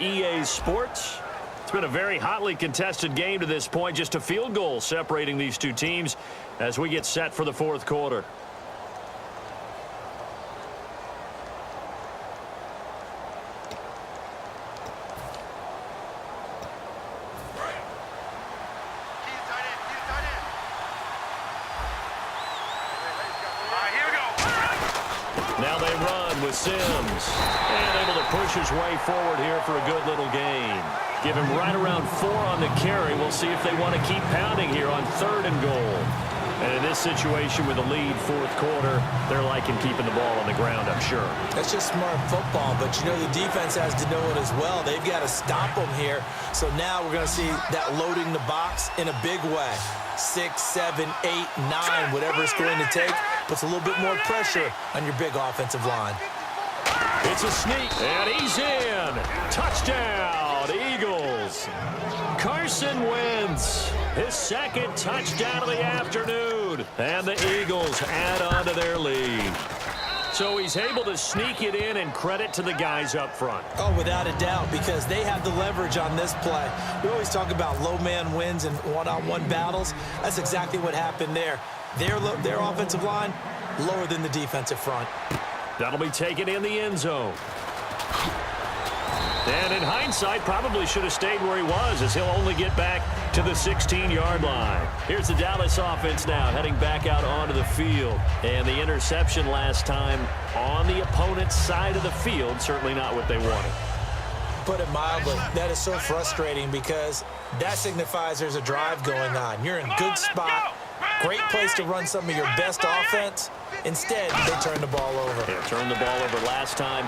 EA Sports. It's been a very hotly contested game to this point. Just a field goal separating these two teams as we get set for the fourth quarter. Now they run with Sims. And able to push his way forward here for a good little gain. Give him right around 4 on the carry. We'll see if they want to keep pounding here on 3rd and goal. And in this situation with a lead fourth quarter, they're liking keeping the ball on the ground, I'm sure. That's just smart football, but you know the defense has to know it as well. They've got to stop them here. So now we're going to see that loading the box in a big way. 6, 7, 8, 9, whatever it's going to take, puts a little bit more pressure on your big offensive line. It's a sneak, and he's in. Touchdown, Eagles. Carson Wentz, his 2nd touchdown of the afternoon. And the Eagles add on to their lead. So he's able to sneak it in, and credit to the guys up front. Oh, without a doubt, because they have the leverage on this play. We always talk about low man wins and one-on-one battles. That's exactly what happened there. Their offensive line, lower than the defensive front. That'll be taken in the end zone. And in hindsight, probably should have stayed where he was, as he'll only get back to the 16-yard line. Here's the Dallas offense now heading back out onto the field. And the interception last time on the opponent's side of the field, certainly not what they wanted. Put it mildly, that is so frustrating because that signifies there's a drive going on. You're in good spot, great place to run some of your best offense. Instead, they turn the ball over. Yeah, turned the ball over last time.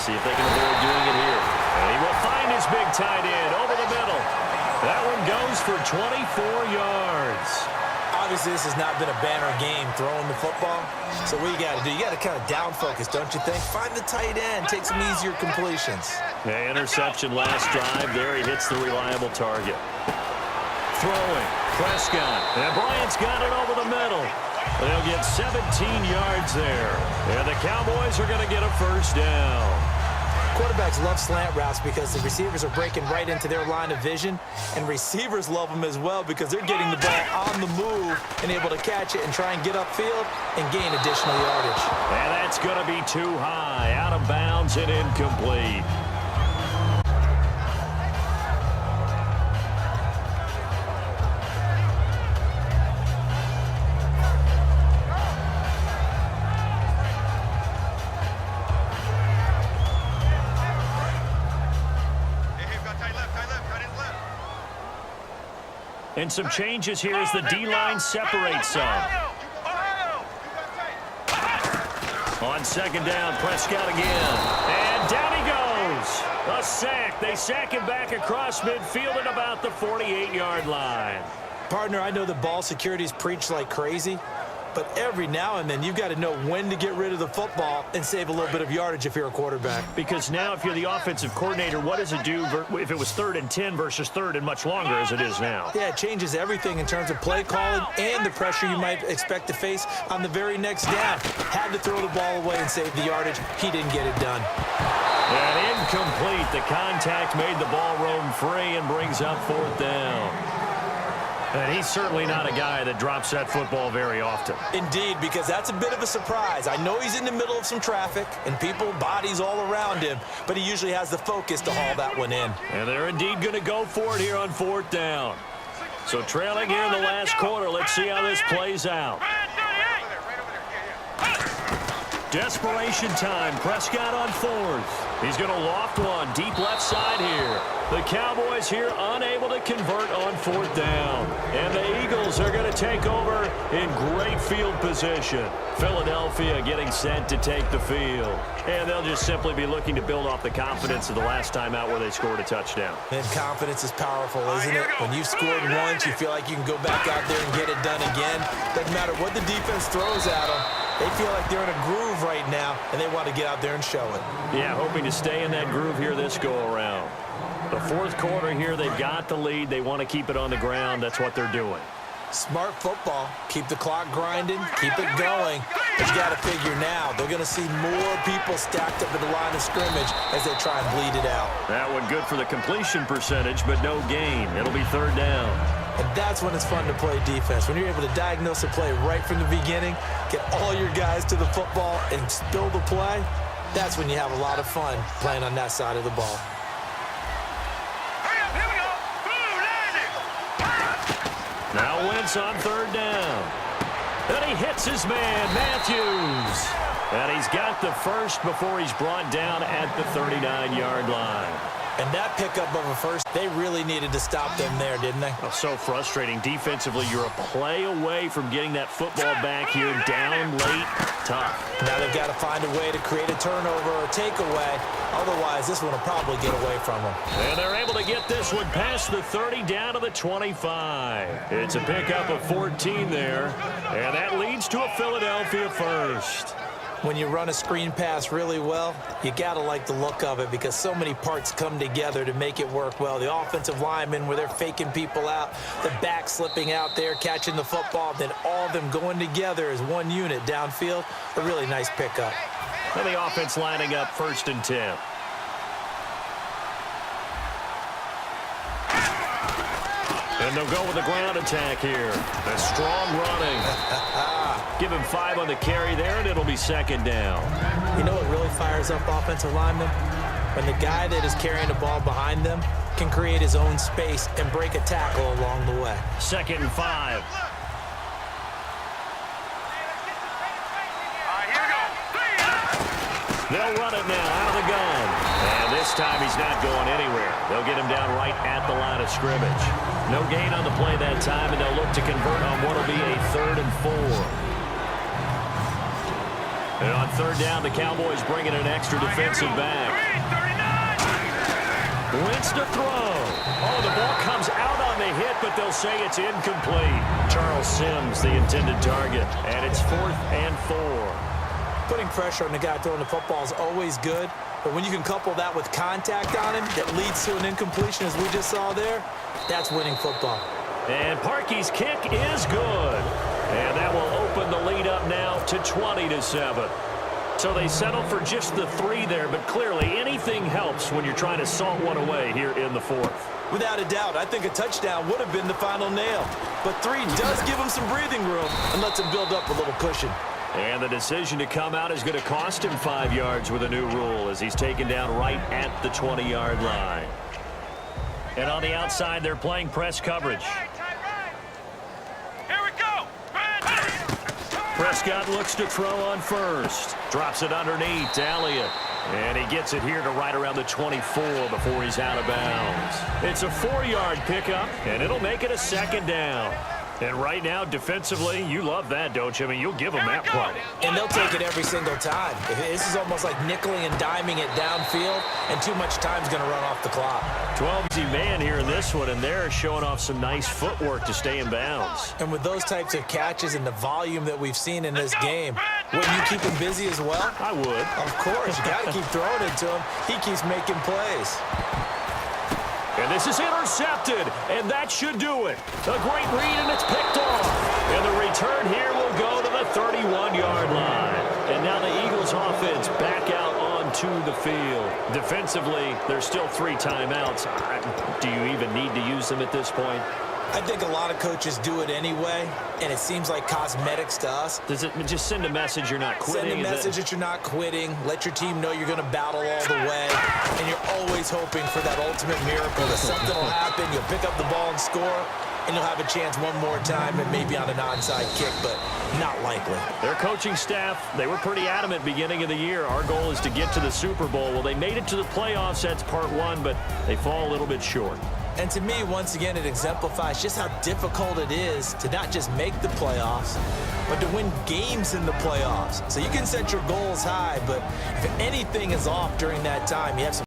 See if they can avoid doing it here. And he will find his big tight end over the middle. That one goes for 24 yards. Obviously, this has not been a banner game throwing the football. So what you got to do, you got to kind of down focus, don't you think? Find the tight end, take some easier completions. Yeah, interception last drive. There he hits the reliable target. Throwing, Prescott. And Bryant's got it over the middle. They'll get 17 yards there. And the Cowboys are going to get a first down. Quarterbacks love slant routes because the receivers are breaking right into their line of vision. And receivers love them as well because they're getting the ball on the move and able to catch it and try and get upfield and gain additional yardage. And that's going to be too high. Out of bounds and incomplete. And some changes here as the D-line separates some. On 2nd down, Prescott again. And down he goes. A sack. They sack him back across midfield at about the 48-yard line. Partner, I know the ball security is preached like crazy, but every now and then you've got to know when to get rid of the football and save a little bit of yardage if you're a quarterback. Because now if you're the offensive coordinator, what does it do if it was 3rd and 10 versus 3rd and much longer as it is now? Yeah, it changes everything in terms of play calling and the pressure you might expect to face on the very next down. Had to throw the ball away and save the yardage. He didn't get it done. And incomplete. The contact made the ball roam free and brings up 4th down. And he's certainly not a guy that drops that football very often. Indeed, because that's a bit of a surprise. I know he's in the middle of some traffic and people, bodies all around him, but he usually has the focus to haul that one in. And they're indeed going to go for it here on 4th down. So trailing here in the last quarter. Let's see how this plays out. Desperation time. Prescott on 4th. He's going to loft one deep left side here. The Cowboys here unable to convert on 4th down. And the Eagles are going to take over in great field position. Philadelphia getting set to take the field. And they'll just simply be looking to build off the confidence of the last time out where they scored a touchdown. And confidence is powerful, isn't it? When you've scored once, you feel like you can go back out there and get it done again. Doesn't matter what the defense throws at them. They feel like they're in a groove right now, and they want to get out there and show it. Yeah, hoping to stay in that groove here this go-around. The fourth quarter here, they've got the lead. They want to keep it on the ground. That's what they're doing. Smart football. Keep the clock grinding. Keep it going. But you got to figure now, they're going to see more people stacked up at the line of scrimmage as they try and bleed it out. That one good for the completion percentage, but no gain. It'll be third down. And that's when it's fun to play defense. When you're able to diagnose a play right from the beginning, get all your guys to the football, and spill the play, that's when you have a lot of fun playing on that side of the ball. Now Wentz on third down. And he hits his man, Matthews. And he's got the first before he's brought down at the 39-yard line. And that pickup of a first, they really needed to stop them there, didn't they? Oh, so frustrating. Defensively, you're a play away from getting that football back here. Down late, tough. Now they've got to find a way to create a turnover or takeaway. Otherwise, this one will probably get away from them. And they're able to get this one past the 30 down to the 25. It's a pickup of 14 there. And that leads to a Philadelphia first. When you run a screen pass really well, you got to like the look of it because so many parts come together to make it work well. The offensive linemen where they're faking people out, the back slipping out there, catching the football, then all of them going together as one unit downfield. A really nice pickup. And the offense lining up 1st and 10. And they'll go with the ground attack here. A strong running. Give him 5 on the carry there, and it'll be 2nd down. You know what really fires up offensive linemen? When the guy that is carrying the ball behind them can create his own space and break a tackle along the way. 2nd and 5. They'll run it now out of the gun. And this time he's not going anywhere. They'll get him down right at the line of scrimmage. No gain on the play that time, and they'll look to convert on what will be a 3rd and 4. And on 3rd down, the Cowboys bring in an extra defensive back. Wentz to throw. Oh, the ball comes out on the hit, but they'll say it's incomplete. Charles Sims, the intended target, and it's 4th and 4. Putting pressure on the guy throwing the football is always good, but when you can couple that with contact on him that leads to an incompletion, as we just saw there, that's winning football. And Parkey's kick is good. And that will open the lead up now to 20-7. So they settle for just the 3 there, but clearly anything helps when you're trying to salt one away here in the 4th. Without a doubt, I think a touchdown would have been the final nail. But 3 does give him some breathing room and lets him build up a little cushion. And the decision to come out is going to cost him 5 yards with a new rule as he's taken down right at the 20-yard line. And on the outside, they're playing press coverage. Prescott looks to throw on first. Drops it underneath to Elliott. And he gets it here to right around the 24 before he's out of bounds. It's a 4-yard pickup, and it'll make it a 2nd down. And right now, defensively, you love that, don't you? I mean, you'll give them that play. And they'll take it every single time. This is almost like nickeling and diming it downfield, and too much time's going to run off the clock. 12-easy man here in this one, and they're showing off some nice footwork to stay in bounds. And with those types of catches and the volume that we've seen in this game, wouldn't you keep him busy as well? I would. Of course. You got to keep throwing it to him. He keeps making plays. And this is intercepted, and that should do it. A great read, and it's picked off. And the return here will go to the 31-yard line. And now the Eagles offense back out onto the field. Defensively, there's still 3 timeouts. Do you even need to use them at this point? I think a lot of coaches do it anyway, and it seems like cosmetics to us. Does it just send a message you're not quitting? Send a message that you're not quitting. Let your team know you're going to battle all the way, and you're always hoping for that ultimate miracle that something will happen, you'll pick up the ball and score, and you'll have a chance one more time and maybe on an onside kick, but not likely. Their coaching staff, they were pretty adamant beginning of the year. Our goal is to get to the Super Bowl. Well, they made it to the playoffs. That's part 1, but they fall a little bit short. And to me, once again, it exemplifies just how difficult it is to not just make the playoffs, but to win games in the playoffs. So you can set your goals high, but if anything is off during that time, you have some